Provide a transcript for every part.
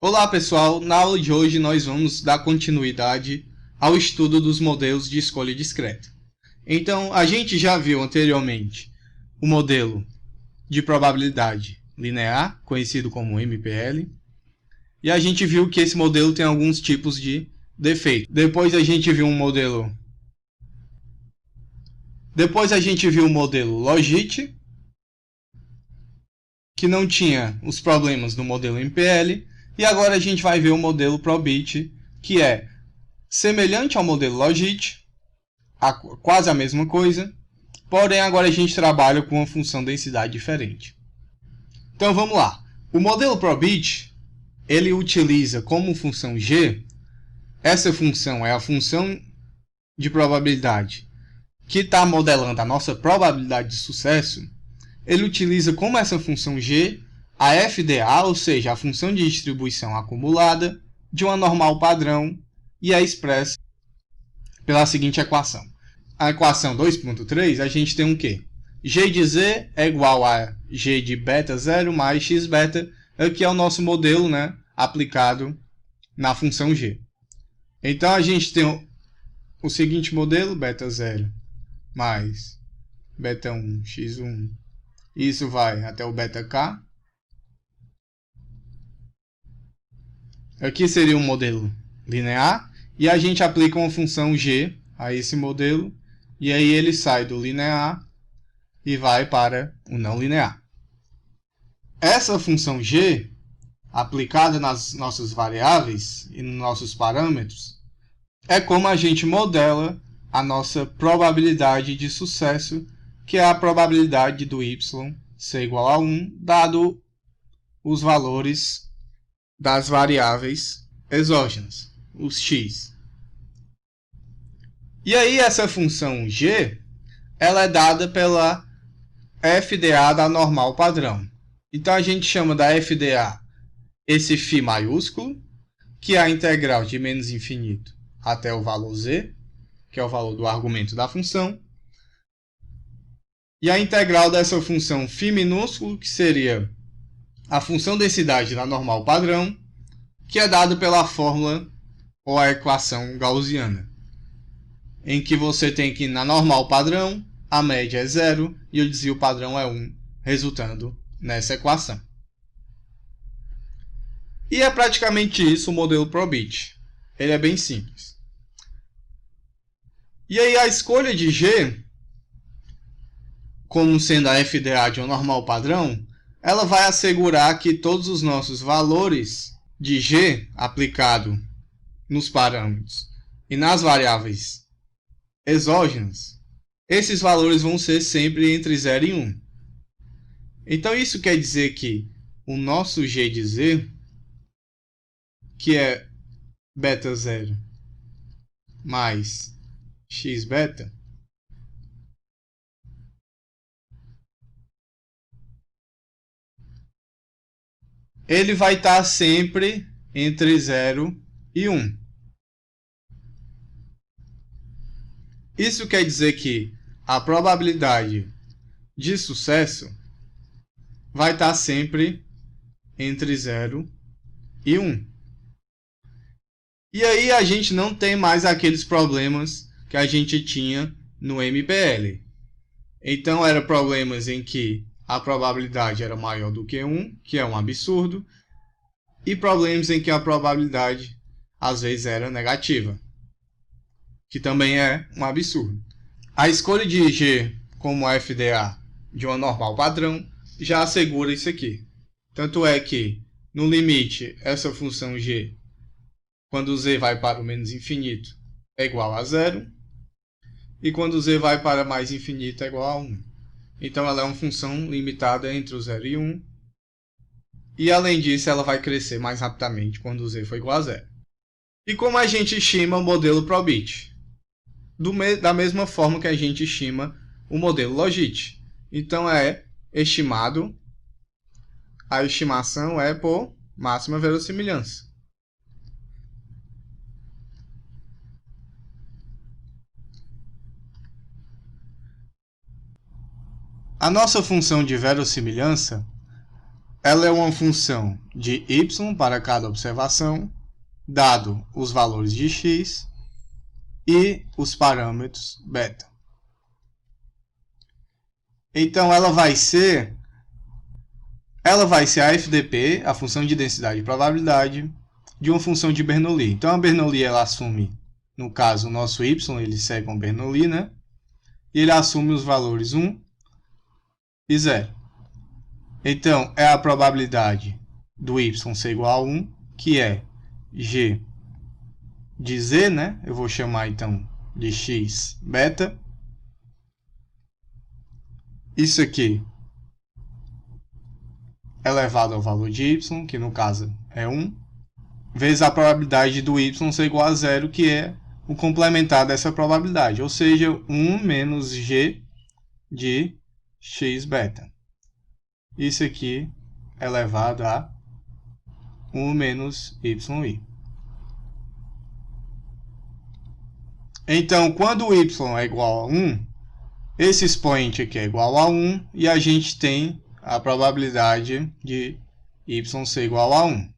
Olá pessoal, na aula de hoje nós vamos dar continuidade ao estudo dos modelos de escolha discreta. Então, a gente já viu anteriormente o modelo de probabilidade linear, conhecido como MPL, e a gente viu que esse modelo tem alguns tipos de defeito. Depois a gente viu o modelo Logit, que não tinha os problemas do modelo MPL, e agora a gente vai ver o modelo Probit, que é semelhante ao modelo Logit, quase a mesma coisa, porém agora a gente trabalha com uma função densidade diferente. Então vamos lá. O modelo Probit, ele utiliza como função g, essa função é a função de probabilidade que está modelando a nossa probabilidade de sucesso. Ele utiliza como essa função g a FDA, ou seja, a função de distribuição acumulada de uma normal padrão, e é expressa pela seguinte equação. A equação 2.3, a gente tem um quê? G de z é igual a g de beta 0 mais x beta, que é o nosso modelo, né, aplicado na função g. Então a gente tem o seguinte modelo, beta 0 mais beta 1 x1, isso vai até o beta k. Aqui seria um modelo linear, e a gente aplica uma função g a esse modelo, e aí ele sai do linear e vai para o não linear. Essa função g, aplicada nas nossas variáveis e nos nossos parâmetros, é como a gente modela a nossa probabilidade de sucesso, que é a probabilidade do y ser igual a 1, dado os valores das variáveis exógenas, os x. E aí essa função g, ela é dada pela FDA da normal padrão. Então a gente chama da FDA esse φ maiúsculo, que é a integral de menos infinito até o valor z, que é o valor do argumento da função. E a integral dessa função φ minúsculo, que seria a função densidade da normal padrão, que é dado pela fórmula ou a equação gaussiana, em que você tem que na normal padrão a média é 0 e o desvio padrão é 1, resultando nessa equação. E é praticamente isso o modelo Probit. Ele é bem simples. E aí a escolha de G, como sendo a FDA de um normal padrão, ela vai assegurar que todos os nossos valores de G aplicado nos parâmetros e nas variáveis exógenas, esses valores vão ser sempre entre 0 e 1. Então isso quer dizer que o nosso G de Z, que é beta 0 mais x beta, ele vai estar sempre entre 0 e 1. Isso quer dizer que a probabilidade de sucesso vai estar sempre entre 0 e 1. E aí a gente não tem mais aqueles problemas que a gente tinha no MPL. Então eram problemas em que a probabilidade era maior do que 1, que é um absurdo, e problemas em que a probabilidade às vezes era negativa, que também é um absurdo. A escolha de G como FDA de uma normal padrão já assegura isso aqui. Tanto é que, no limite, essa função G, quando z vai para o menos infinito, é igual a 0, e quando z vai para mais infinito é igual a 1. Então ela é uma função limitada entre o 0 e 1, e além disso ela vai crescer mais rapidamente quando z for igual a 0. E como a gente estima o modelo Probit? Da mesma forma que a gente estima o modelo Logit. Então é estimado, a estimação é por máxima verossimilhança. A nossa função de verossimilhança, ela é uma função de y para cada observação, dado os valores de x e os parâmetros beta. Então ela vai ser a FDP, a função de densidade e probabilidade, de uma função de Bernoulli. Então a Bernoulli ela assume, no caso, o nosso y, ele segue um Bernoulli, né? E ele assume os valores 1 e 0. Então é a probabilidade do y ser igual a 1, que é g de z, né? Eu vou chamar então de x beta. Isso aqui elevado ao valor de y, que no caso é 1, vezes a probabilidade do y ser igual a 0, que é o complementar dessa probabilidade, ou seja, 1 menos g de x beta. Isso aqui elevado a 1 menos yi. Então, quando o y é igual a 1, esse expoente aqui é igual a 1 e a gente tem a probabilidade de y ser igual a 1.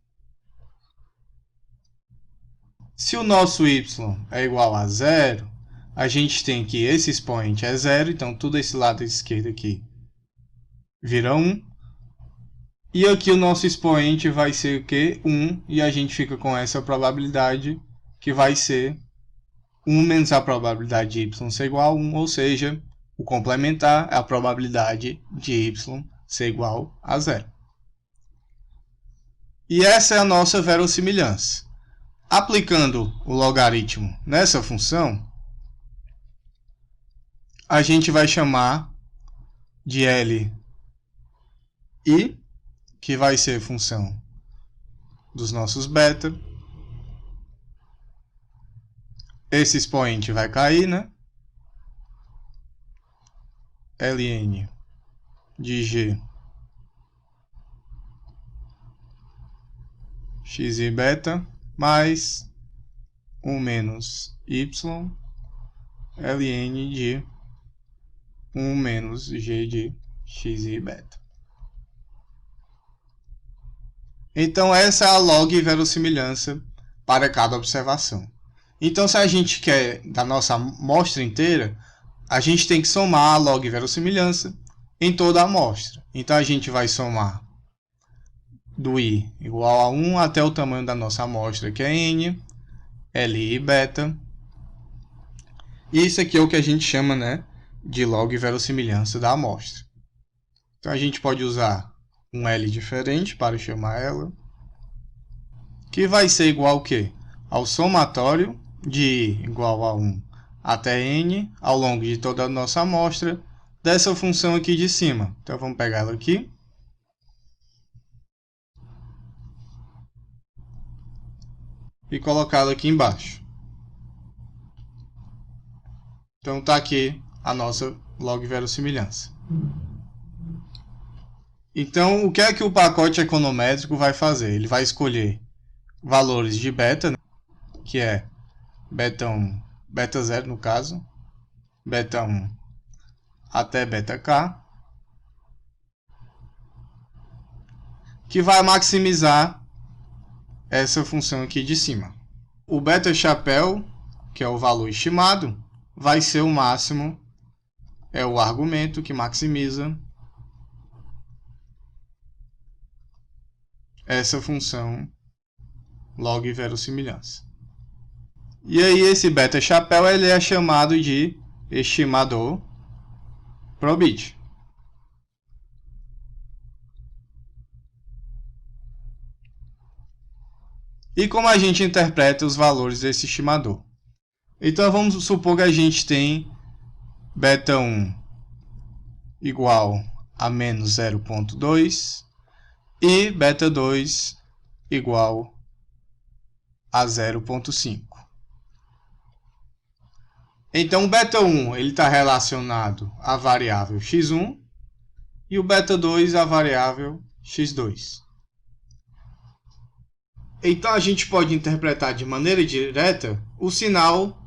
Se o nosso y é igual a 0, a gente tem que esse expoente é 0, então tudo esse lado esquerdo aqui vira 1. E aqui o nosso expoente vai ser o quê? 1, e a gente fica com essa probabilidade que vai ser 1 menos a probabilidade de y ser igual a 1, ou seja, o complementar é a probabilidade de y ser igual a 0. E essa é a nossa verossimilhança. Aplicando o logaritmo nessa função, a gente vai chamar de Li, que vai ser função dos nossos beta. Esse expoente vai cair, né? Ln de g x e beta mais 1 menos y ln de 1 menos g de x e beta. Então essa é a log verossimilhança para cada observação. Então se a gente quer da nossa amostra inteira, a gente tem que somar a log verossimilhança em toda a amostra. Então a gente vai somar do i igual a 1 até o tamanho da nossa amostra, que é n, Li beta. E isso aqui é o que a gente chama, né, de log verossimilhança da amostra. Então a gente pode usar um L diferente para chamar ela, que vai ser igual ao quê? Ao somatório de i igual a 1 até n ao longo de toda a nossa amostra dessa função aqui de cima. Então vamos pegar ela aqui. E colocá-la aqui embaixo. Então está aqui a nossa log verossimilhança. Então o que é que o pacote econométrico vai fazer? Ele vai escolher valores de beta, né, que é beta 1, beta 0 no caso, beta 1 até beta k, que vai maximizar essa função aqui de cima. O beta chapéu, que é o valor estimado, vai ser o máximo, é o argumento que maximiza essa função log verossimilhança. E aí esse beta chapéu ele é chamado de estimador probit. E como a gente interpreta os valores desse estimador? Então vamos supor que a gente tem beta 1 igual a menos 0,2 e beta 2 igual a 0,5. Então o beta 1 está relacionado à variável x1 e o beta 2 à variável x2. Então a gente pode interpretar de maneira direta o sinal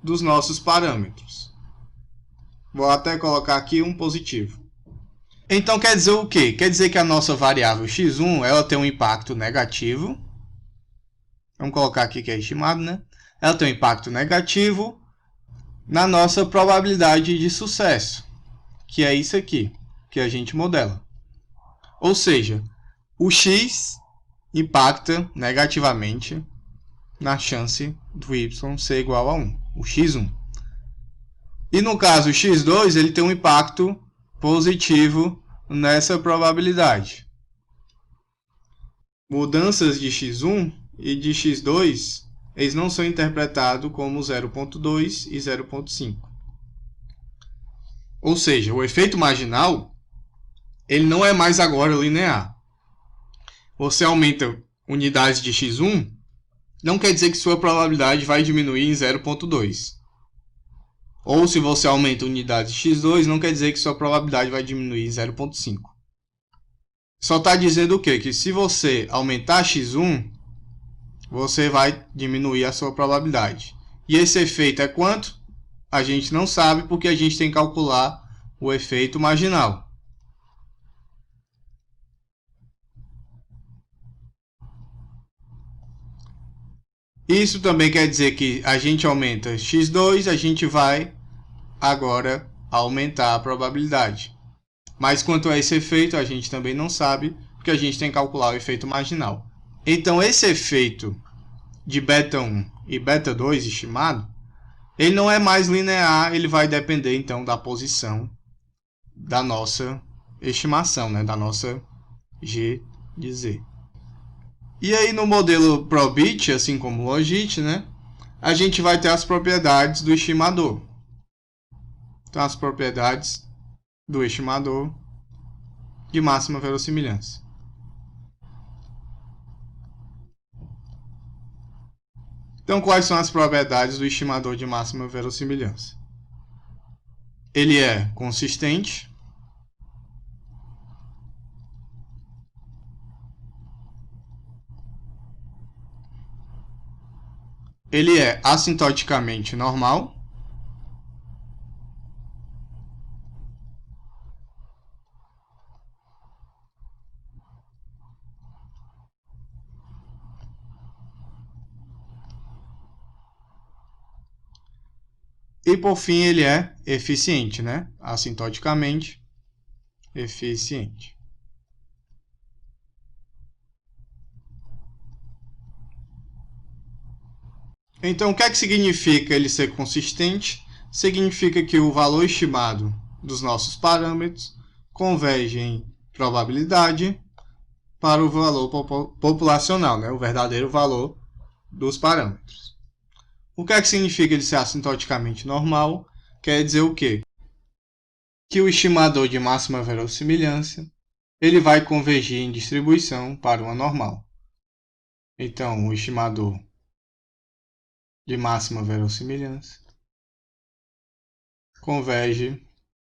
dos nossos parâmetros. Vou até colocar aqui um positivo. Então quer dizer o quê? Quer dizer que a nossa variável x1 ela tem um impacto negativo. Vamos colocar aqui que é estimado, né? Ela tem um impacto negativo na nossa probabilidade de sucesso, que é isso aqui, que a gente modela. Ou seja, o x impacta negativamente na chance do y ser igual a 1, o x1. E no caso, o x2 ele tem um impacto positivo nessa probabilidade. Mudanças de x1 e de x2, eles não são interpretados como 0.2 e 0.5. Ou seja, o efeito marginal ele não é mais agora linear. Você aumenta unidades de x1, não quer dizer que sua probabilidade vai diminuir em 0.2. Ou se você aumenta unidades de x2, não quer dizer que sua probabilidade vai diminuir em 0.5. Só está dizendo o quê? Que se você aumentar x1, você vai diminuir a sua probabilidade. E esse efeito é quanto? A gente não sabe porque a gente tem que calcular o efeito marginal. Isso também quer dizer que a gente aumenta x2, a gente vai agora aumentar a probabilidade. Mas quanto a esse efeito, a gente também não sabe, porque a gente tem que calcular o efeito marginal. Então, esse efeito de beta 1 e beta 2 estimado, ele não é mais linear, ele vai depender, então, da posição da nossa estimação, né? Da nossa G de Z. E aí, no modelo Probit, assim como o Logit, né? A gente vai ter as propriedades do estimador. Então, as propriedades do estimador de máxima verossimilhança. Então, quais são as propriedades do estimador de máxima verossimilhança? Ele é consistente. Ele é assintoticamente normal. E por fim, ele é eficiente, né? Assintoticamente eficiente. Então, o que é que significa ele ser consistente? Significa que o valor estimado dos nossos parâmetros converge em probabilidade para o valor populacional, né? O verdadeiro valor dos parâmetros. O que é que significa ele ser assintoticamente normal? Quer dizer o quê? Que o estimador de máxima verossimilhança ele vai convergir em distribuição para uma normal. Então, o estimador de máxima verossimilhança converge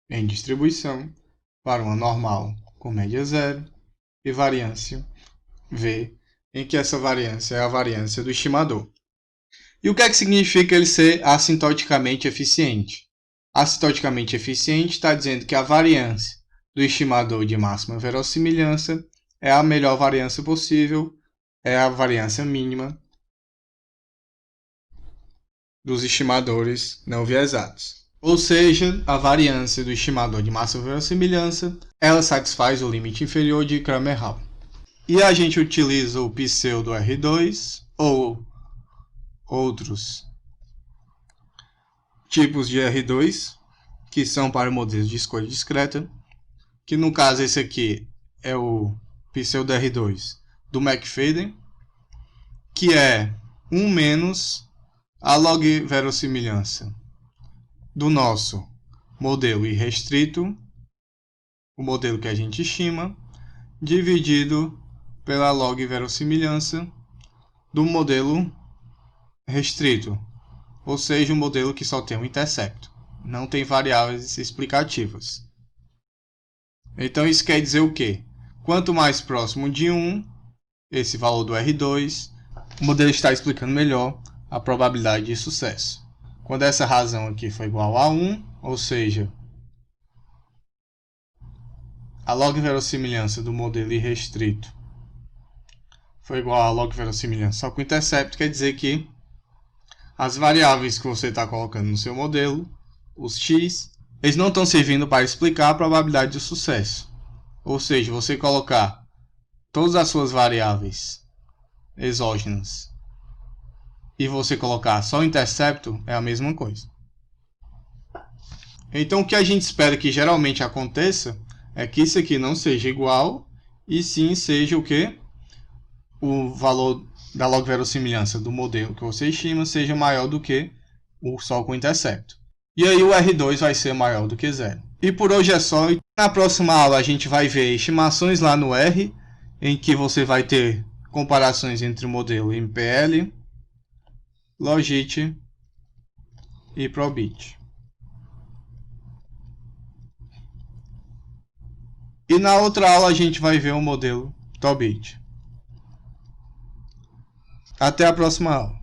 em distribuição para uma normal com média zero e variância V, em que essa variância é a variância do estimador. E o que é que significa ele ser assintoticamente eficiente? Assintoticamente eficiente está dizendo que a variância do estimador de máxima verossimilhança é a melhor variância possível, é a variância mínima dos estimadores não viesados. Ou seja, a variância do estimador de máxima verossimilhança, ela satisfaz o limite inferior de Cramer-Hall. E a gente utiliza o pseudo R2 ou outros tipos de R2, que são para modelos de escolha discreta, que no caso esse aqui é o pseudo R2 do McFadden, que é 1 menos a log verossimilhança do nosso modelo irrestrito, o modelo que a gente estima, dividido pela log verossimilhança do modelo restrito, ou seja, um modelo que só tem um intercepto, não tem variáveis explicativas. Então isso quer dizer o quê? Quanto mais próximo de 1, esse valor do R2, o modelo está explicando melhor a probabilidade de sucesso. Quando essa razão aqui for igual a 1, ou seja, a log-verossimilhança do modelo irrestrito foi igual a log-verossimilhança só com intercepto, quer dizer que as variáveis que você está colocando no seu modelo, os x, eles não estão servindo para explicar a probabilidade de sucesso. Ou seja, você colocar todas as suas variáveis exógenas e você colocar só o intercepto é a mesma coisa. Então o que a gente espera que geralmente aconteça é que isso aqui não seja igual e sim seja o que? O valor da log-verossimilhança do modelo que você estima seja maior do que o só com intercepto. E aí o R2 vai ser maior do que zero. E por hoje é só. Na próxima aula a gente vai ver estimações lá no R, em que você vai ter comparações entre o modelo MPL, Logit e Probit. E na outra aula a gente vai ver o modelo Tobit. Até a próxima aula.